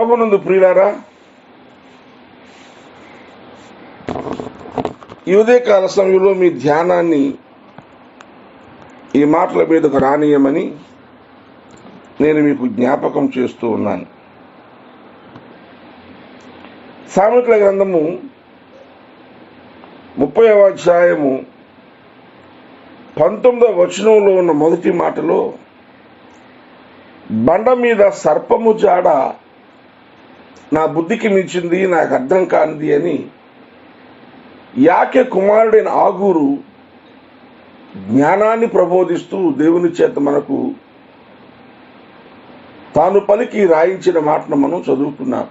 ప్రభునందు ప్రియులారా, ఈ ఉదయకాల సమయంలో మీ ధ్యానాన్ని ఈ మాటల మీదకు రానియమని నేను మీకు జ్ఞాపకం చేస్తూ ఉన్నాను. సామెతల గ్రంథము 30వ అధ్యాయము 19వ వచనంలో ఉన్న మొదటి మాటలో, బండ మీద సర్పము జాడ నా బుద్ధికి మించింది, నాకు అర్థం కానిది అని యాకే కుమారుడైన ఆగూరు జ్ఞానాన్ని ప్రబోధిస్తూ దేవుని చేత మనకు తాను పలికి రాయించిన మాటను మనం చదువుకున్నాం.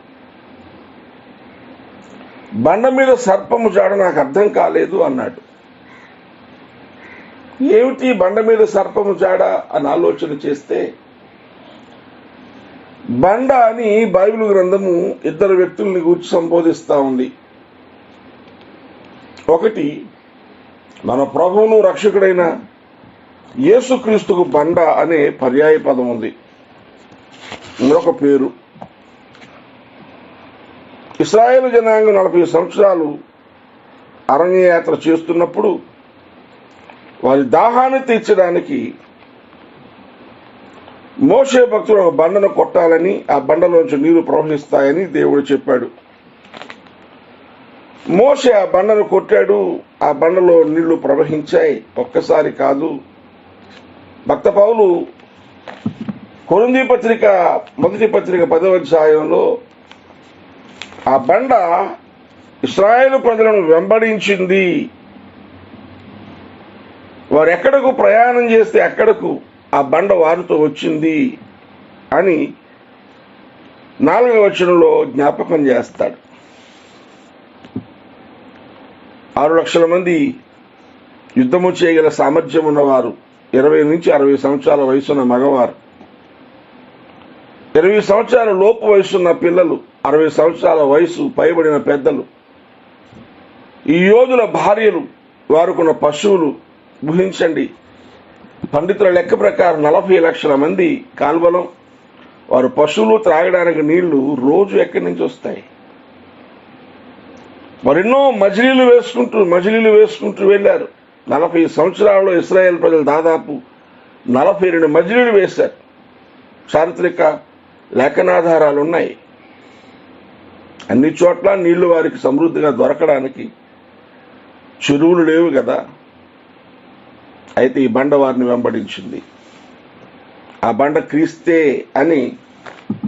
బండ మీద సర్పము జాడ నాకు అర్థం కాలేదు అన్నాడు. ఏమిటి బండ మీద సర్పము జాడ అని ఆలోచన చేస్తే, బండ అని బైబిల్ గ్రంథము ఇద్దరు వ్యక్తుల్ని గురించి సంబోధిస్తూ ఉంది. ఒకటి మన ప్రభువును రక్షకుడైన యేసుక్రీస్తుకు బండ అనే పర్యాయ పదం ఉంది. మరొక పేరు, ఇశ్రాయేలు జనాంగం 40 సంవత్సరాలు అరణ్యయాత్ర చేస్తున్నప్పుడు వారి దాహాన్ని తీర్చడానికి మోషే భక్తుడు ఒక బండను కొట్టాలని, ఆ బండలోంచి నీరు ప్రవహిస్తాయని దేవుడు చెప్పాడు. మోషే ఆ బండను కొట్టాడు, ఆ బండలో నీళ్లు ప్రవహించాయి. ఒక్కసారి కాదు, భక్త పౌలు కొరింథీ పత్రిక మొదటి పత్రిక 10వ అధ్యాయంలో ఆ బండ ఇశ్రాయేలు ప్రజలను వెంబడించింది, వారు ఎక్కడకు ప్రయాణం చేస్తే అక్కడకు ఆ బండ వారితో వచ్చింది అని 4వ వచనంలో జ్ఞాపకం చేస్తాడు. 6 లక్షల మంది యుద్ధము చేయగల సామర్థ్యం ఉన్నవారు, 20 నుంచి 60 సంవత్సరాల వయసున్న మగవారు, 20 సంవత్సరాల లోపు వయసున్న పిల్లలు, 60 సంవత్సరాల వయసు పైబడిన పెద్దలు, ఈ యోధుల భార్యలు, వారుకున్న పశువులు. ఊహించండి, పండితుల లెక్క ప్రకారం 40 లక్షల మంది కాల్వలం, వారు పశువులు త్రాగడానికి నీళ్లు రోజు ఎక్కడి నుంచి వస్తాయి? మరెన్నో మజిలీలు వేసుకుంటూ వెళ్ళారు. 40 సంవత్సరాల్లో ఇశ్రాయేల్ ప్రజలు దాదాపు 42 మజిలీలు వేశారు. చారిత్రక లేఖనాధారాలు ఉన్నాయి. అన్ని చోట్ల నీళ్లు వారికి సమృద్ధిగా దొరకడానికి చెరువులు లేవు కదా. అయితే ఈ బండ వారిని వెంబడించింది. ఆ బండ క్రీస్తే అని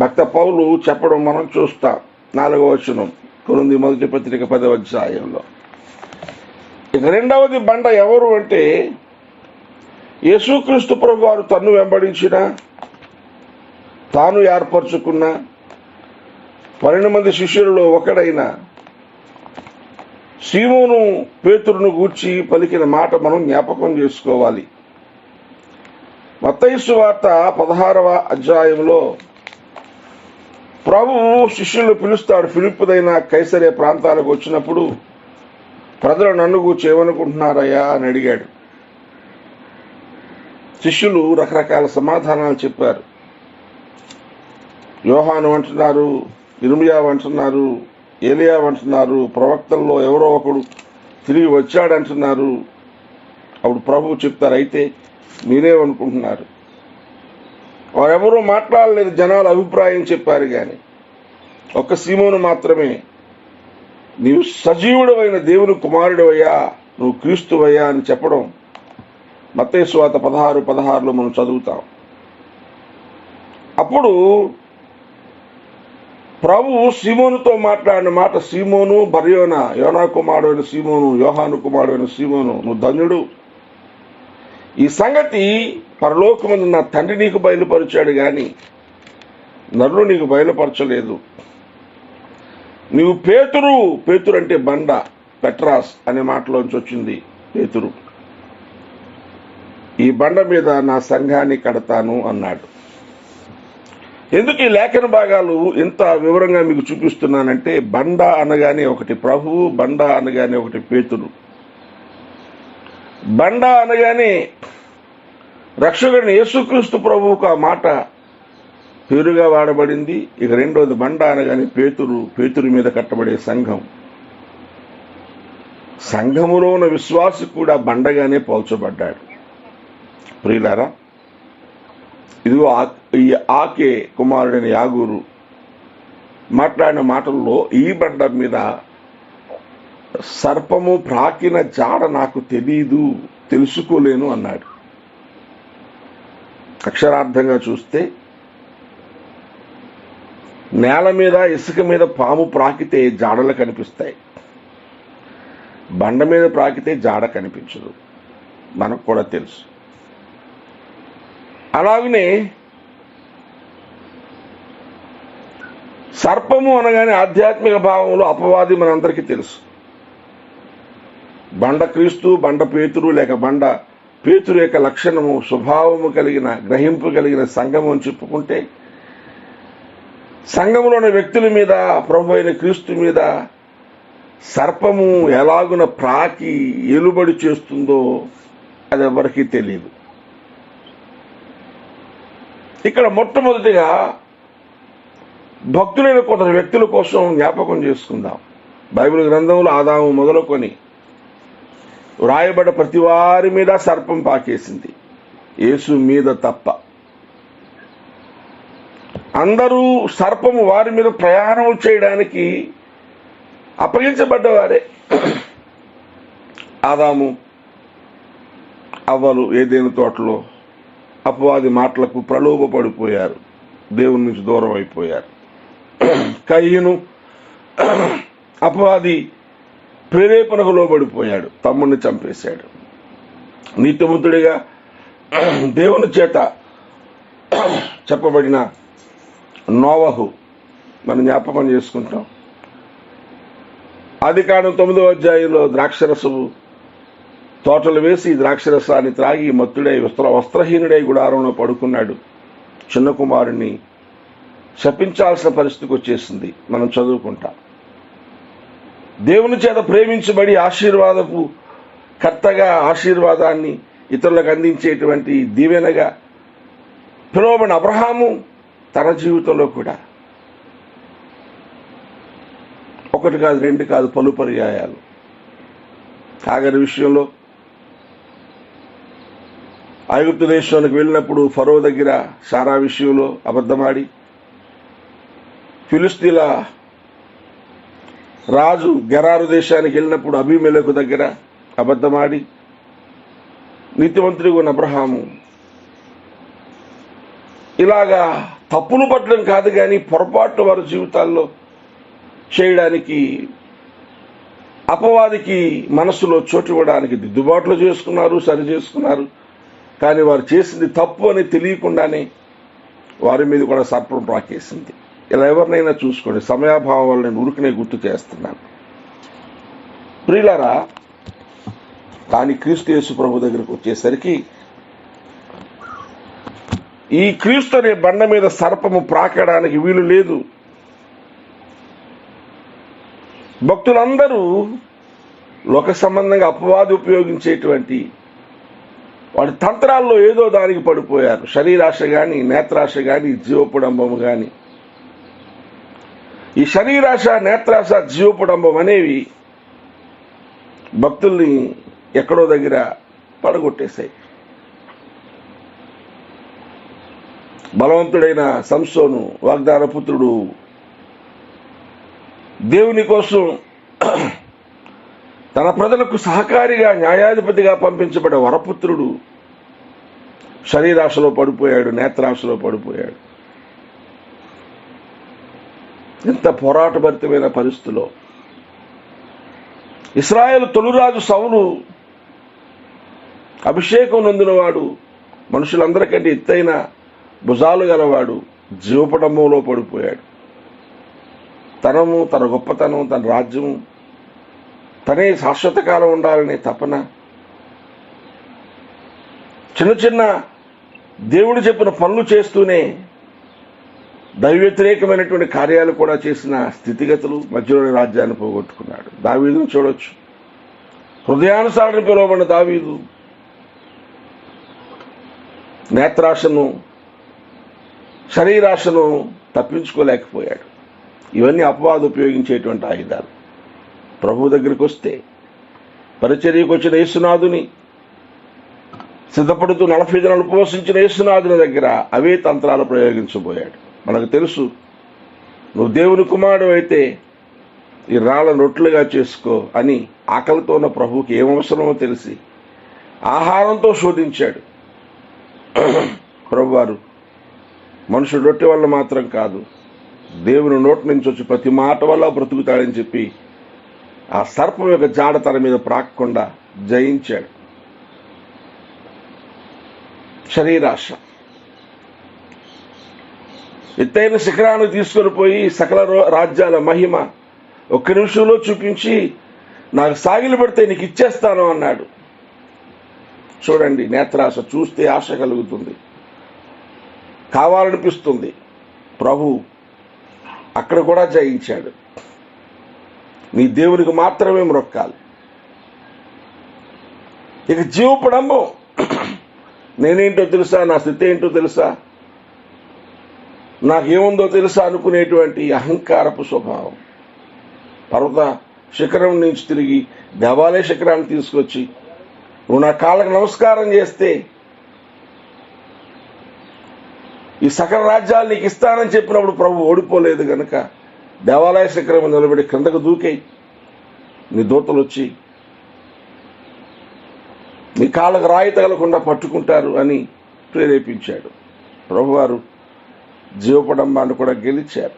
భక్త పౌలు చెప్పడం మనం చూస్తాం. 4వ వచనం కొరింథీ మొదటి పత్రిక 10వ అధ్యాయంలో. ఇక రెండవది బండ ఎవరు అంటే, యేసుక్రీస్తు ప్రభు వారు తన్ను వెంబడించిన, తాను ఏర్పరచుకున్న 12 మంది శిష్యులలో ఒకడైన సీమోను పేతురును గూర్చి పలికిన మాట మనం జ్ఞాపకం చేసుకోవాలి. మత్తయి సువార్త 16వ అధ్యాయంలో ప్రభువు శిష్యులను పిలుస్తాడు. ఫిలిప్పుదైన కైసరే ప్రాంతాలకు వచ్చినప్పుడు, ప్రజలు నన్ను గూర్చి ఏమనుకుంటున్నారయ్యా అని అడిగాడు. శిష్యులు రకరకాల సమాధానాలు చెప్పారు. యోహాను అంటున్నారు, ఇర్మియా అంటున్నారు, ఏలియా అంటున్నారు, ప్రవక్తల్లో ఎవరో ఒకడు తిరిగి వచ్చాడంటున్నారు. అప్పుడు ప్రభువు చెప్తారు, అయితే మీరేమనుకుంటున్నారు? వారెవరూ మాట్లాడలేదు, జనాలు అభిప్రాయం చెప్పారు. కానీ ఒక్క సీమోను మాత్రమే, నీవు సజీవుడవైన దేవుని కుమారుడవయ్యా, నువ్వు క్రీస్తువయ్యా అని చెప్పడం మత్తయి సువార్త 16:16లో మనం చదువుతాం. అప్పుడు ప్రభువు సీమోనుతో మాట్లాడిన మాట, సీమోను బర్యోనా, యోనా కుమారుడైన సీమోను, యోహాను కుమారుడైన సీమోను, నువ్వు ధన్యుడు. ఈ సంగతి పరలోకమందు నా తండ్రి నీకు బయలుపరిచాడు గాని నరులు నీకు బయలుపరచలేదు. నీవు పేతురు, పేతురు అంటే బండ, పెట్రాస్ అనే మాటలోంచి వచ్చింది పేతురు. ఈ బండ మీద నా సంఘాన్ని కడతాను అన్నాడు. ఎందుకు ఈ లేఖన భాగాలు ఇంత వివరంగా మీకు చూపిస్తున్నానంటే, బండ అనగానే ఒకటి ప్రభువు, బండ అనగానే ఒకటి పేతురు. బండ అనగానే రక్షకుడిని యేసుక్రీస్తు ప్రభువుకు ఆ మాట పేరుగా వాడబడింది. ఇక రెండోది బండ అనగానే పేతురు మీద కట్టబడే సంఘం. సంఘములో ఉన్న విశ్వాసి కూడా బండగానే పోల్చబడ్డాడు. ప్రియులారా, ఇదిగో ఈ ఆకే కుమారుడైన యాగూరు మాట్లాడిన మాటల్లో ఈ బండ మీద సర్పము ప్రాకిన జాడ నాకు తెలీదు, తెలుసుకోలేను అన్నాడు. అక్షరార్థంగా చూస్తే నేల మీద ఇసుక మీద పాము ప్రాకితే జాడలు కనిపిస్తాయి, బండ మీద ప్రాకితే జాడ కనిపించదు. మనకు కూడా తెలుసు. అలాగనే సర్పము అనగానే ఆధ్యాత్మిక భావంలో అపవాది మనందరికీ తెలుసు. బండ క్రీస్తు, బండ పేతురు, లేక బండ పేతురు యొక్క లక్షణము, స్వభావము కలిగిన, గ్రహింపు కలిగిన సంఘము అని చెప్పుకుంటే, సంఘములోని వ్యక్తుల మీద, ప్రభు అయిన క్రీస్తు మీద సర్పము ఎలాగున ప్రాకి ఏలుబడి చేస్తుందో అది ఎవరికీ తెలియదు. ఇక్కడ మొట్టమొదటిగా భక్తులైన కొందరు వ్యక్తుల కోసం జ్ఞాపకం చేసుకుందాం. బైబిల్ గ్రంథంలో ఆదాము మొదలుకొని వ్రాయబడ్డ ప్రతి వారి మీద సర్పం పాకేసింది, యేసు మీద తప్ప. అందరూ సర్పము వారి మీద ప్రయాణం చేయడానికి అప్పగించబడ్డవారే. ఆదాము అవ్వలు ఏదైనా తోటలో అపవాది మాటలకు ప్రలోభపడిపోయారు, దేవుని నుంచి దూరం అయిపోయారు. కయ్యను అపవాది ప్రేరేపణకు లోబడిపోయాడు, తమ్ముడిని చంపేశాడు. నీతిమంతుడిగా దేవుని చేత చెప్పబడిన నోవహు మనం జ్ఞాపకం చేసుకుంటాం. ఆదికాండం 9వ అధ్యాయంలో ద్రాక్షరసము తోటలు వేసి ద్రాక్షరసాన్ని త్రాగి మత్తుడై వస్త్రహీనుడై గుడారంలో పడుకున్నాడు. చిన్న కుమారుణ్ణి శపించాల్సిన పరిస్థితికి వచ్చేసింది. మనం చదువుకుంటాం. దేవుని చేత ప్రేమించబడి ఆశీర్వాదపు కర్తగా, ఆశీర్వాదాన్ని ఇతరులకు అందించేటువంటి దీవెనగా పిలువబడిన అబ్రహాము తన జీవితంలో కూడా ఒకటి కాదు, రెండు కాదు, పలు పర్యాయాలు హాగరు విషయంలో ఐగుప్తు దేశానికి వెళ్ళినప్పుడు ఫరో దగ్గర సారా విషయంలో అబద్ధమాడి, ఫిలిస్తీన్ల రాజు గెరారు దేశానికి వెళ్ళినప్పుడు అబీమెలెకు దగ్గర అబద్ధమాడి, నీతిమంతుడిగా ఉన్న అబ్రహాము ఇలాగా తప్పులు పట్టడం కాదు కానీ పొరపాటు వారి జీవితాల్లో చేయడానికి అపవాదికి మనసులో చోటు ఇవ్వడానికి దిద్దుబాట్లు చేసుకున్నారు, సరి చేసుకున్నారు. కానీ వారు చేసింది తప్పు అని తెలియకుండానే వారి మీద కూడా సర్పం రాకేసింది. ఇలా ఎవరినైనా చూసుకోండి, సమయాభావం వల్ల నేను ఉరికినే గుర్తు చేస్తున్నాను. ప్రియులారా, కానీ క్రీస్తు యేసు ప్రభు దగ్గరకు వచ్చేసరికి ఈ క్రీస్తు అనే బండ మీద సర్పము ప్రాకడానికి వీలు లేదు. భక్తులందరూ లోక సంబంధంగా అపవాది ఉపయోగించేటువంటి వాడి తంత్రాల్లో ఏదో దానికి పడిపోయారు. శరీరాశ కానీ, నేత్రాశ కానీ, జీవపుడంబము కానీ. ఈ శరీరాశ, నేత్రాశ, జీవపుడంబం అనేవి భక్తుల్ని ఎక్కడో దగ్గర పడగొట్టేశాయి. బలవంతుడైన సంసోను, వాగ్దాన పుత్రుడు, దేవుని కోసం తన ప్రజలకు సహకారిగా, న్యాయాధిపతిగా పంపించబడే వరపుత్రుడు శరీరాశలో పడిపోయాడు, నేత్రాశలో పడిపోయాడు. ఎంత పోరాటభరితమైన పరిస్థితిలో ఇశ్రాయేలు తొలిరాజు సౌలు అభిషేకం నొందినవాడు, మనుషులందరికంటే ఎత్తైన భుజాలు గలవాడు, జీవపడంలో పడిపోయాడు. తనము, తన గొప్పతనం, తన రాజ్యము, తనే శాశ్వత కాలం ఉండాలనే తపన, చిన్న చిన్న దేవుడు చెప్పిన పనులు చేస్తూనే దైవ వ్యతిరేకమైనటువంటి కార్యాలు కూడా చేసిన స్థితిగతులు, మధ్యలోని రాజ్యాన్ని పోగొట్టుకున్నాడు. దావీదును చూడొచ్చు. హృదయానుసారణ పిలువబడిన దావీదు నేత్రాశను శరీరాశను తప్పించుకోలేకపోయాడు. ఇవన్నీ అపవాదు ఉపయోగించేటువంటి ఆయుధాలు. ప్రభు దగ్గరికి వస్తే, పరిచర్యకు వచ్చిన యేసునాథుని సిద్ధపడుతూ 40 దినాలు ఉపవసించిన యేసునాథుని దగ్గర అవే తంత్రాలు ప్రయోగించబోయాడు. మనకు తెలుసు, నువ్వు దేవుని కుమారుడు అయితే ఈ రాళ్ళను రొట్టెలుగా చేసుకో అని ఆకలితో ఉన్న ప్రభువుకి ఏమవసరమో తెలిసి ఆహారంతో శోధించాడు. ప్రభువారు మనుషుడు రొట్టె వల్ల మాత్రం కాదు, దేవుని నోటి నుంచి వచ్చి ప్రతి మాట వల్ల బ్రతుకుతాడని చెప్పి ఆ సర్పం యొక్క జాడ తన మీద ప్రాక్కుండా జయించాడు. శరీరాశ ఎత్తైన శిఖరాన్ని తీసుకొని పోయి సకల రాజ్యాల మహిమ 1 నిమిషంలో చూపించి నాకు సాగిలు పడితే నీకు ఇచ్చేస్తాను అన్నాడు. చూడండి, నేత్రాశ చూస్తే ఆశ కలుగుతుంది, కావాలనిపిస్తుంది. ప్రభు అక్కడ కూడా జయించాడు. నీ దేవునికి మాత్రమే మొక్కాలి. ఇక జీవపడంబం, నేనేంటో తెలుసా, నా స్థితి ఏంటో తెలుసా, నాకేముందో తెలుసా అనుకునేటువంటి అహంకారపు స్వభావం. పర్వత శిఖరం నుంచి తిరిగి దేవాలయ శిఖరాన్ని తీసుకొచ్చి నువ్వు నా కాళ్ళకు నమస్కారం చేస్తే ఈ సకల రాజ్యాలు నీకు ఇస్తానని చెప్పినప్పుడు ప్రభు ఓడిపోలేదు కనుక దేవాలయ శిఖరం నిలబడి క్రిందకు దూకే నీ దూతలు వచ్చి నీ కాళ్ళకు రాయి తగలకుండా పట్టుకుంటారు అని ప్రేరేపించాడు. ప్రభువారు జీవపడంబాన్ని కూడా గెలిచారు.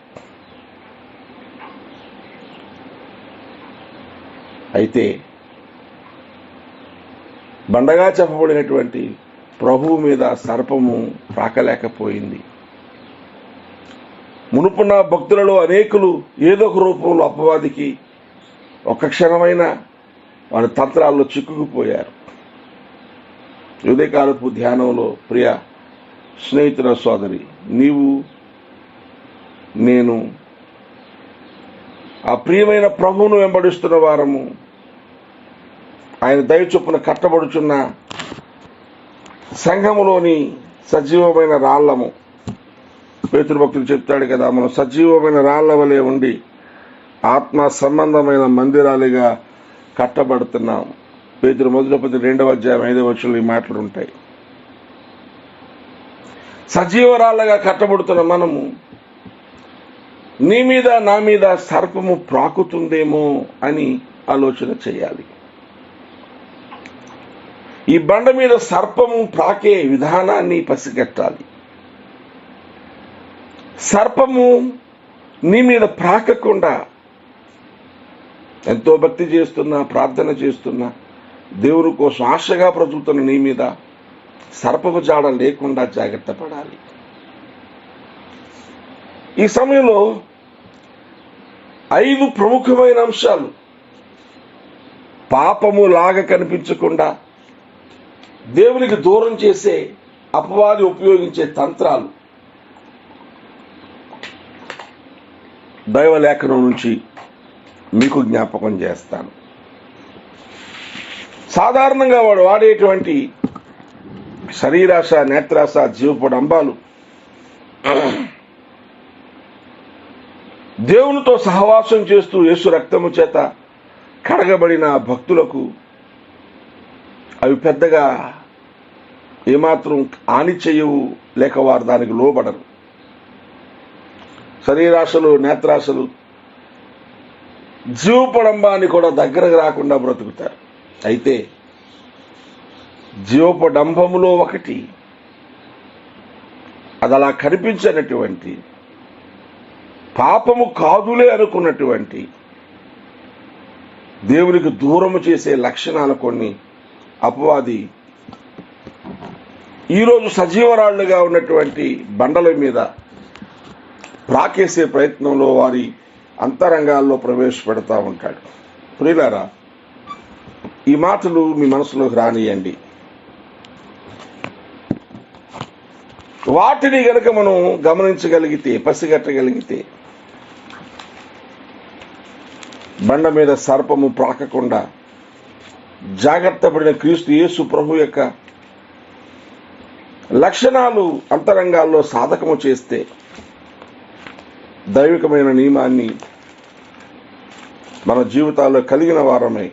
అయితే బండగా చెప్పబడినటువంటి ప్రభువు మీద సర్పము ప్రాకలేకపోయింది. మునుపున్న భక్తులలో అనేకులు ఏదో ఒక రూపంలో అపవాదికి ఒక్క క్షణమైన వారి తంత్రాల్లో చిక్కుకుపోయారు. ఉదయకాలపు ధ్యానంలో ప్రియ స్నేహితుల సోదరి, నీవు నేను ఆ ప్రియమైన ప్రభువును వెంబడిస్తున్న వారము, ఆయన దయ చొప్పున కట్టబడుచున్న సంఘములోని సజీవమైన రాళ్లము. పేతురు భక్తులు చెప్తాడు కదా, మనం సజీవమైన రాళ్ల వలె ఉండి ఆత్మ సంబంధమైన మందిరాలుగా కట్టబడుతున్నాం. పేతురు 1:2 ఈ మాటలు ఉంటాయి. సజీవరాళ్ళగా కట్టబడుతున్న మనము నీ మీద నా మీద సర్పము ప్రాకుతుందేమో అని ఆలోచన చేయాలి. ఈ బండ మీద సర్పము ప్రాకే విధానాన్ని పసిగట్టాలి. సర్పము నీ మీద ప్రాకకుండా ఎంతో భక్తి చేస్తున్నా, ప్రార్థన చేస్తున్నా, దేవుని కోసం ఆశగా బ్రతుకుతున్న నీ మీద సర్పము జాడ లేకుండా జాగ్రత్త పడాలి. ఈ సమయంలో 5 ప్రముఖమైన అంశాలు పాపము లాగా కనిపించకుండా దేవునికి దూరం చేసే అపవాది ఉపయోగించే తంత్రాలు దైవలేఖనం నుంచి మీకు జ్ఞాపకం చేస్తాను. సాధారణంగా వాడు వాడేటువంటి శరీరాశ, నేత్రాశ, జీవపడంబాలు దేవునితో సహవాసం చేస్తూ యేసు రక్తము చేత కడగబడిన భక్తులకు అవి పెద్దగా ఏమాత్రం హాని చేయవు, లేక వారు దానికి లోబడరు. శరీరాశలు, నేత్రాశలు జీవపడంబాన్ని కూడా దగ్గరకు రాకుండా బ్రతుకుతారు. అయితే జీవపడంబములో ఒకటి, అది అలా కనిపించినటువంటి పాపము కాదులే అనుకున్నటువంటి దేవునికి దూరము చేసే లక్షణాలు కొన్ని అపవాది ఈరోజు సజీవరాళ్లుగా ఉన్నటువంటి బండల మీద ప్రాకేసే ప్రయత్నంలో వారి అంతరంగాల్లో ప్రవేశపెడతా ఉంటాడు. ప్రియులారా, ఈ మాటలు మీ మనసులోకి రానియండి. వాటిని గనక మనం గమనించగలిగితే, పసిగట్టగలిగితే, బండ మీద సర్పము ప్రాకకుండా జాగ్రత్త పడిన క్రీస్తు యేసు ప్రభు యొక్క లక్షణాలు అంతరంగాల్లో సాధకము చేస్తే దైవికమైన నియమాన్ని మన జీవితాల్లో కలిగిన వారమై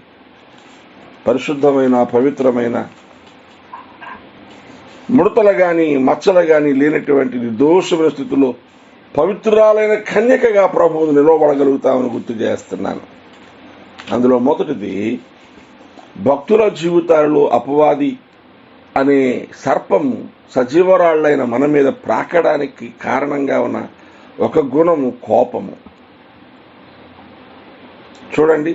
పరిశుద్ధమైన పవిత్రమైన ముడతలు కానీ మచ్చలు కానీ లేనటువంటి నిర్దోషమైన స్థితిలో పవిత్రురాలైన కన్యకగా ప్రభువును నిలవబడగలుగుతామని గుర్తు చేస్తున్నాను. అందులో మొదటిది, భక్తుల జీవితాలలో అపవాది అనే సర్పము సజీవరాళ్ళైన మన మీద ప్రాకడానికి కారణంగా ఉన్న ఒక గుణము కోపము. చూడండి,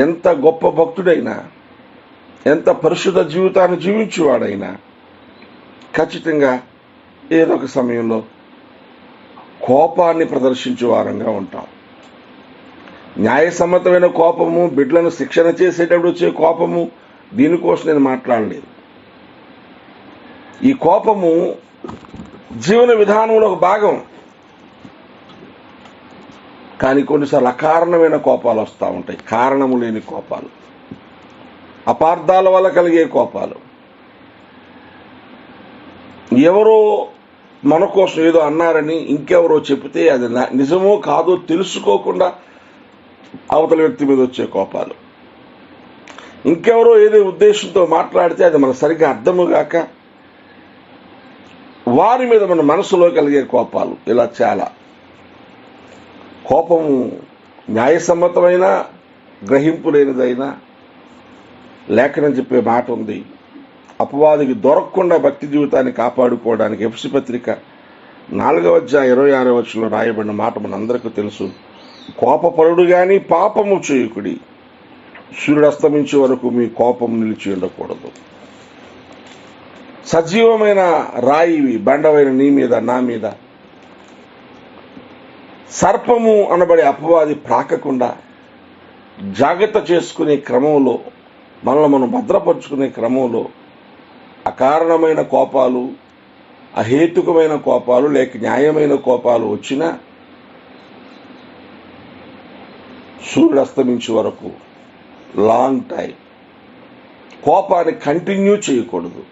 ఎంత గొప్ప భక్తుడైనా, ఎంత పరిశుద్ధ జీవితాన్ని జీవించేవాడైనా ఖచ్చితంగా ఏదో ఒక సమయంలో కోపాన్ని ప్రదర్శించే వారంగా ఉంటాం. న్యాయసమ్మతమైన కోపము, బిడ్డలను శిక్షణ చేసేటప్పుడు వచ్చే కోపము, దీనికోసం నేను మాట్లాడలేదు. ఈ కోపము జీవన విధానంలో ఒక భాగం. కానీ కొన్నిసార్లు అకారణమైన కోపాలు వస్తూ ఉంటాయి, కారణము లేని కోపాలు, అపార్థాల వల్ల కలిగే కోపాలు. ఎవరో మన కోసం ఏదో అన్నారని ఇంకెవరో చెబితే అది నిజమో కాదో తెలుసుకోకుండా అవతల వ్యక్తి మీద వచ్చే కోపాలు. ఇంకెవరో ఏదో ఉద్దేశంతో మాట్లాడితే అది మనకు సరిగ్గా అర్థము కాక వారి మీద మన మనసులో కలిగే కోపాలు. ఇలా చాలా. కోపము న్యాయసమ్మతమైన, గ్రహింపు లేనిదైనా లేఖనం చెప్పే మాట ఉంది. అపవాదికి దొరకకుండా భక్తి జీవితాన్ని కాపాడుకోవడానికి ఎఫెసీ పత్రిక 4:26 రాయబడిన మాట మనందరికీ తెలుసు. కోపపరుడు గాని పాపము చేయకుడి, సూర్యుడు అస్తమించే వరకు మీ కోపం నిలిచి ఉండకూడదు. సజీవమైన రాయివి బండవైన నీ మీద, నా మీద సర్పము అనబడే అపవాది ప్రాకకుండా జాగ్రత్త చేసుకునే క్రమంలో, మనల్ని మనం భద్రపరుచుకునే క్రమంలో అకారణమైన కోపాలు, అహేతుకమైన కోపాలు లేక న్యాయమైన కోపాలు వచ్చినా సూర్యుడు అస్తమించే వరకు లాంగ్ టైం కోపాన్ని కంటిన్యూ చేయకూడదు.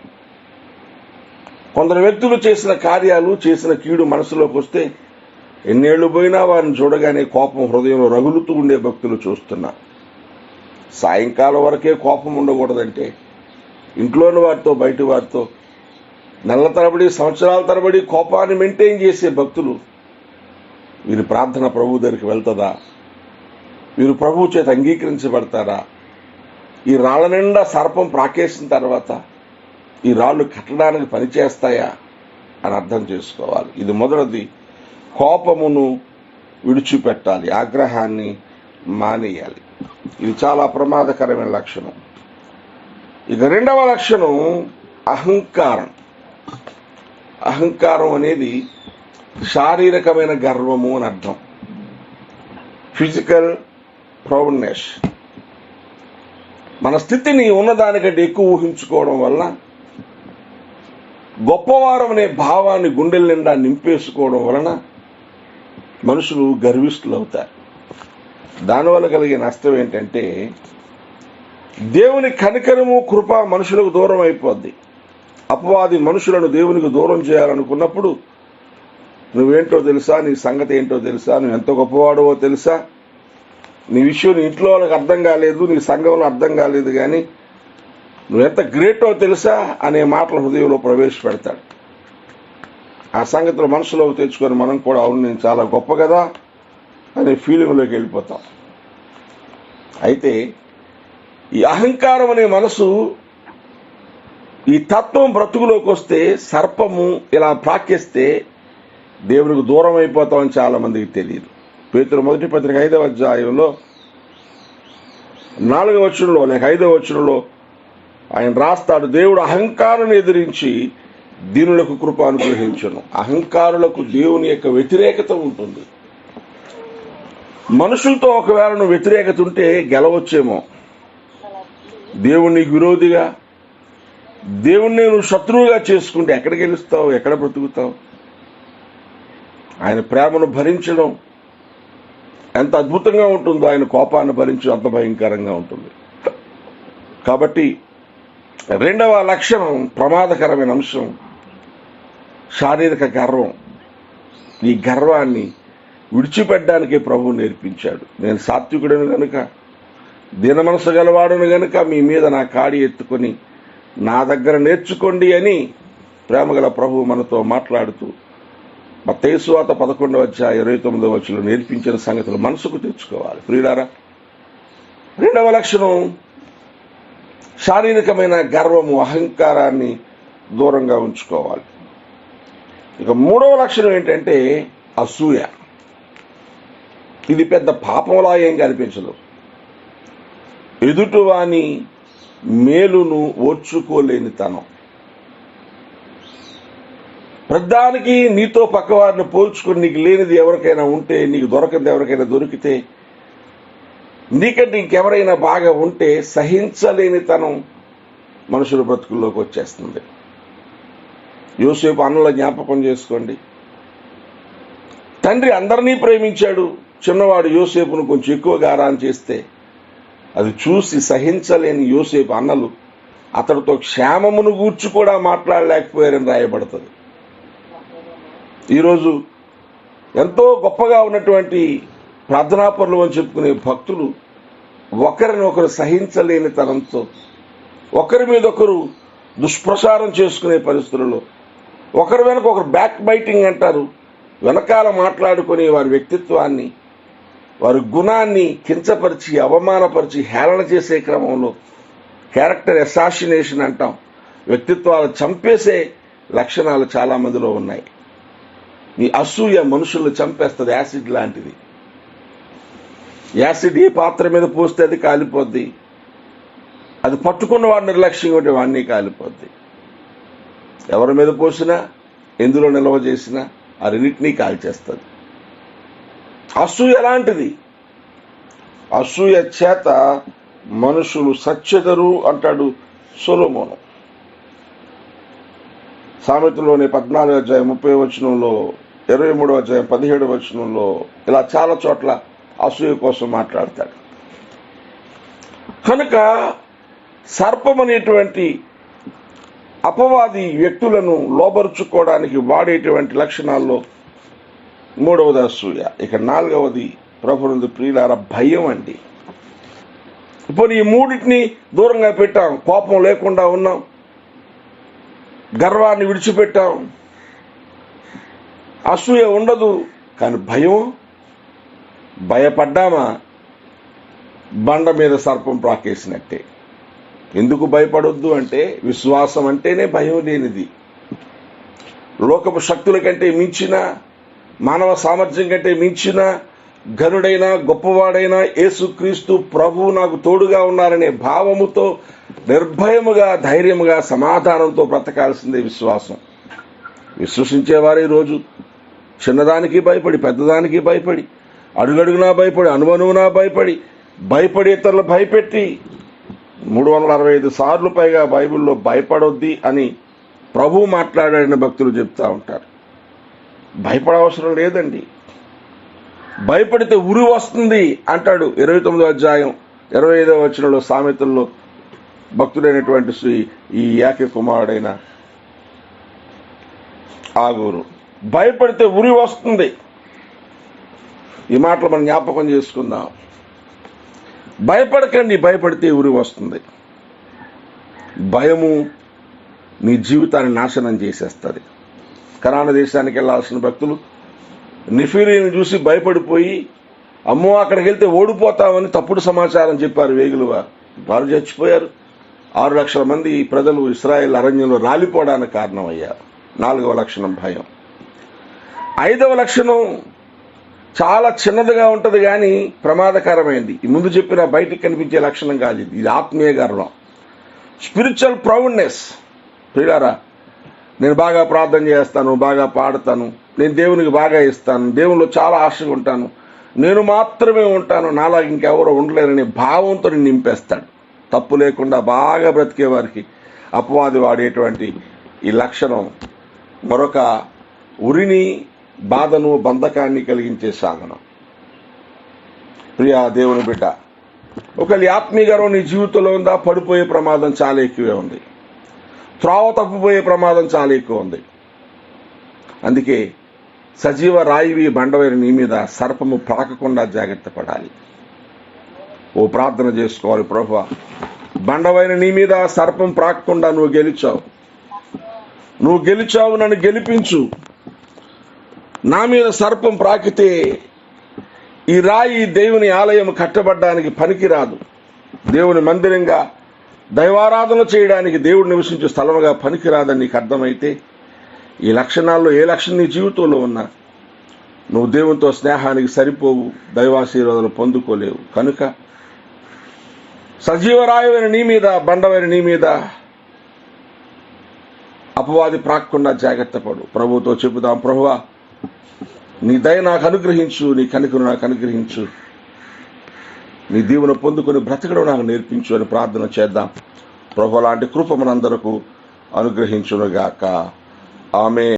కొందరు వ్యక్తులు చేసిన కార్యాలు, చేసిన కీడు మనసులోకి వస్తే ఎన్నేళ్లు పోయినా వారిని చూడగానే కోపం హృదయంలో రగులుతూ ఉండే భక్తులు చూస్తున్నా. సాయంకాలం వరకే కోపం ఉండకూడదంటే ఇంట్లోని వారితో బయటి వారితో నెలల తరబడి, సంవత్సరాల తరబడి కోపాన్ని మెయింటైన్ చేసే భక్తులు, వీరి ప్రార్థన ప్రభు దగ్గరికి వెళ్తుందా? వీరు ప్రభువు చేత అంగీకరించబడతారా? ఈ రాళ్ల నిండా సర్పం ప్రాకేసిన తర్వాత ఈ రాళ్ళు కట్టడానికి పనిచేస్తాయా అని అర్థం చేసుకోవాలి. ఇది మొదటిది. కోపమును విడిచిపెట్టాలి, ఆగ్రహాన్ని మానేయాలి. ఇది చాలా ప్రమాదకరమైన లక్షణం. ఇక రెండవ లక్షణం అహంకారం. అహంకారం అనేది శారీరకమైన గర్వము అని అర్థం. Physical proudness. మన స్థితిని ఉన్నదానికంటే ఎక్కువ ఊహించుకోవడం వల్ల, గొప్పవారం అనే భావాన్ని గుండెల నిండా నింపేసుకోవడం వలన మనుషులు గర్విష్ఠులు అవుతారు. దానివల్ల కలిగే నష్టం ఏంటంటే దేవుని కనికరము, కృప మనుషులకు దూరం అయిపోద్ది. అపవాది మనుషులను దేవునికి దూరం చేయాలనుకున్నప్పుడు, నువ్వేంటో తెలుసా, నీ సంగతి ఏంటో తెలుసా, నువ్వు ఎంత గొప్పవాడవో తెలుసా, నీ విషయం నీ ఇంట్లో వాళ్ళకి అర్థం కాలేదు, నీ సంఘంలో అర్థం కాలేదు, కానీ నువ్వెంత గ్రేటో తెలుసా అనే మాటలు హృదయంలో ప్రవేశపెడతాడు. ఆ సంగతిలో మనసులోకి తెచ్చుకొని మనం కూడా, అవును నేను చాలా గొప్ప కదా అనే ఫీలింగ్లోకి వెళ్ళిపోతాం. అయితే ఈ అహంకారం అనే మనసు, ఈ తత్వం బ్రతుకులోకి వస్తే, సర్పము ఇలా ప్రాకేస్తే దేవునికి దూరం అయిపోతామని చాలా మందికి తెలియదు. పేతురు మొదటి పత్రిక 5వ అధ్యాయంలో 4వ వచనంలో లేక 5వ వచనంలో ఆయన రాస్తాడు, దేవుడు అహంకారాన్ని ఎదిరించి దీనులకు కృప అనుగ్రహించును. అహంకారులకు దేవుని యొక్క వ్యతిరేకత ఉంటుంది. మనుషులతో ఒకవేళ నువ్వు వ్యతిరేకత ఉంటే గెలవచ్చేమో. దేవుని విరోధిగా, దేవుణ్ణి నువ్వు శత్రువుగా చేసుకుంటే ఎక్కడ గెలుస్తావు, ఎక్కడ బ్రతుకుతావు? ఆయన ప్రేమను భరించడం ఎంత అద్భుతంగా ఉంటుందో, ఆయన కోపాన్ని భరించడం అంత భయంకరంగా ఉంటుంది. కాబట్టి రెండవ లక్షణం, ప్రమాదకరమైన అంశం శారీరక గర్వం. ఈ గర్వాన్ని విడిచిపెట్టడానికే ప్రభువు నేర్పించాడు. నేను సాత్వికుడను గనుక, దీన మనసు గలవాడును గనుక మీ మీద నా కాడి ఎత్తుకొని నా దగ్గర నేర్చుకోండి అని ప్రేమగల ప్రభువు మనతో మాట్లాడుతూ మత్తయి సువార్త 11:29 నేర్పించిన సంగతులు మనసుకు తెచ్చుకోవాలి. ప్రియులారా, రెండవ లక్షణం శారీరకమైన గర్వము, అహంకారాన్ని దూరంగా ఉంచుకోవాలి. ఇక మూడవ లక్షణం ఏంటంటే అసూయ. ఇది పెద్ద పాపంలా ఏం కనిపించదు. ఎదుటివాని మేలును ఓర్చుకోలేని తనం. ప్రధానికి నీతో పక్కవారిని పోల్చుకుని నీకు లేనిది ఎవరికైనా ఉంటే, నీకు దొరకనిది ఎవరికైనా దొరికితే, నీకంటే ఇంకెవరైనా బాగా ఉంటే సహించలేని తనం మనుషుల బ్రతుకుల్లోకి వచ్చేస్తుంది. యోసేపు అన్నల జ్ఞాపకం చేసుకోండి. తండ్రి అందరినీ ప్రేమించాడు. చిన్నవాడు యోసేపును కొంచెం ఎక్కువగా ఆరాం చేస్తే అది చూసి సహించలేని యోసేపు అన్నలు అతడితో క్షేమమును గూర్చి కూడా మాట్లాడలేకపోయారని రాయబడుతుంది. ఈరోజు ఎంతో గొప్పగా ఉన్నటువంటి ప్రార్థనాపరులు అని చెప్పుకునే భక్తులు ఒకరిని ఒకరు సహించలేని తనంతో ఒకరి మీద ఒకరు దుష్ప్రచారం చేసుకునే పరిస్థితులలో, ఒకరి వెనక ఒకరు బ్యాక్ బైటింగ్ అంటారు, వెనకాల మాట్లాడుకుని వారి వ్యక్తిత్వాన్ని, వారి గుణాన్ని కించపరిచి, అవమానపరిచి, హేళన చేసే క్రమంలో క్యారెక్టర్ అసాసినేషన్ అంటాం, వ్యక్తిత్వాలు చంపేసే లక్షణాలు చాలా మందిలో ఉన్నాయి. ఈ అసూయ మనుషులను చంపేస్తుంది. యాసిడ్ లాంటిది. యాసిడ్ ఏ పాత్ర మీద పోస్తే అది కాలిపోద్ది. అది పట్టుకున్న వాడు నిర్లక్ష్యంగా ఉంటే వాడిని కాలిపోద్ది. ఎవరి మీద పోసినా, ఎందులో నిల్వ చేసినా ఆ రెండింటినీ కాల్చేస్తుంది. అసూయ ఎలాంటిది? అసూయ చేత మనుషులు సచ్చెదరు అంటాడు సొలొమోను. సామెతలోని 14:30 23:17 ఇలా చాలా చోట్ల అసూయ కోసం మాట్లాడతాడు. కనుక సర్పం అనేటువంటి అపవాది వ్యక్తులను లోబరుచుకోవడానికి వాడేటువంటి లక్షణాల్లో మూడవది అసూయ. ఇక నాలుగవది ప్రభునందు ప్రియులార భయం అండి. ఇప్పుడు ఈ మూడింటిని దూరంగా పెట్టాం. కోపం లేకుండా ఉన్నాం, గర్వాన్ని విడిచిపెట్టాం, అసూయ ఉండదు. కానీ భయం, భయపడ్డామా బండ మీద సర్పం ప్రాకేసినట్టే. ఎందుకు భయపడొద్దు అంటే విశ్వాసం అంటేనే భయం లేనిది. లోకపు శక్తుల కంటే మించిన, మానవ సామర్థ్యం కంటే మించిన ఘనుడైన గొప్పవాడైన యేసుక్రీస్తు ప్రభువు నాకు తోడుగా ఉన్నారనే భావముతో నిర్భయముగా, ధైర్యముగా, సమాధానంతో బ్రతకాల్సిందే విశ్వాసం. విశ్వసించేవారు ఈరోజు చిన్నదానికి భయపడి, పెద్దదానికి భయపడి, అడుగడుగునా భయపడి, అనువనువునా భయపడి ఇతరులు భయపెట్టి 365 సార్లు పైగా బైబిల్లో భయపడొద్ది అని ప్రభువు మాట్లాడాడని భక్తులు చెప్తా ఉంటారు. భయపడవసరం లేదండి. భయపడితే ఉరి వస్తుంది అంటాడు 29:25 సామెతల్లో భక్తుడైనటువంటి ఈ ఏక కుమారుడైన ఆగూరు. భయపడితే ఉరి వస్తుంది. ఈ మాటలు మనం జ్ఞాపకం చేసుకుందాం. భయపడకండి, భయపడితే ఉరి వస్తుంది. భయము నీ జీవితాన్ని నాశనం చేసేస్తుంది. కనాను దేశానికి వెళ్ళాల్సిన భక్తులు నిఫీలీని చూసి భయపడిపోయి, అమ్మో అక్కడికి వెళ్తే ఓడిపోతామని తప్పుడు సమాచారం చెప్పారు వేగులుగా. వారు చచ్చిపోయారు. 6 లక్షల మంది ప్రజలు ఇశ్రాయేల్ అరణ్యంలో రాలిపోవడానికి కారణమయ్యారు. 4వ లక్షణం భయం. 5వ లక్షణం చాలా చిన్నదిగా ఉంటుంది కానీ ప్రమాదకరమైంది. ఈ ముందు చెప్పిన బయటికి కనిపించే లక్షణం కాదు ఇది. ఇది ఆత్మీయ గర్వం, స్పిరిచువల్ ప్రౌడ్నెస్. ప్రియులారా, నేను బాగా ప్రార్థన చేస్తాను, బాగా పాడతాను, నేను దేవునికి బాగా ఇస్తాను, దేవునిలో చాలా ఆశగా ఉంటాను, నేను మాత్రమే ఉంటాను, నాలాగా ఇంకెవరో ఉండలేరనే భావంతో నింపేస్తాడు. తప్పు లేకుండా బాగా బ్రతికే వారికి అపవాది వాడేటువంటి ఈ లక్షణం మరొక ఉరిని, బాధను, బంధకాన్ని కలిగించే సాధనం. ప్రియా దేవుని బిడ్డ, ఒకవేళ ఆత్మీయ గర్వం నీ జీవితంలో ఉందా, పడిపోయే ప్రమాదం చాలా ఎక్కువే ఉంది. త్రోవ తప్పిపోయే ప్రమాదం చాలా ఎక్కువ ఉంది. అందుకే సజీవ రాయివి బండవైన నీ మీద సర్పము ప్రాకకుండా జాగ్రత్త పడాలి. ఓ ప్రార్థన చేసుకోవాలి. ప్రభువా, బండవైన నీ మీద సర్పం ప్రాకకుండా నువ్వు గెలిచావు, నన్ను గెలిపించు. నా మీద సర్పం ప్రాకితే ఈ రాయి దేవుని ఆలయం కట్టబడ్డానికి పనికిరాదు, దేవుని మందిరంగా దైవారాధన చేయడానికి దేవుడు నివసించే స్థలముగా పనికిరాదని నీకు అర్థమైతే, ఈ లక్షణాల్లో ఏ లక్షణం నీ జీవితంలో ఉన్నా నువ్వు దేవునితో స్నేహానికి సరిపోవు, దైవాశీర్వాదాలు పొందుకోలేవు. కనుక సజీవరాయమైన నీ మీద, బండవైన నీ మీద అపవాది ప్రాక్కుండా జాగ్రత్త పడు. ప్రభువుతో చెబుదాం, ప్రభువా నీ దయ నాకు అనుగ్రహించు, నీ కనికరు నాకు అనుగ్రహించు, నీ దీవెన పొందుకొని బ్రతకడం నాకు నేర్పించు అని ప్రార్థన చేద్దాం. ప్రభువు లాంటి కృప మనందరకు అనుగ్రహించునుగాక. ఆమేన్.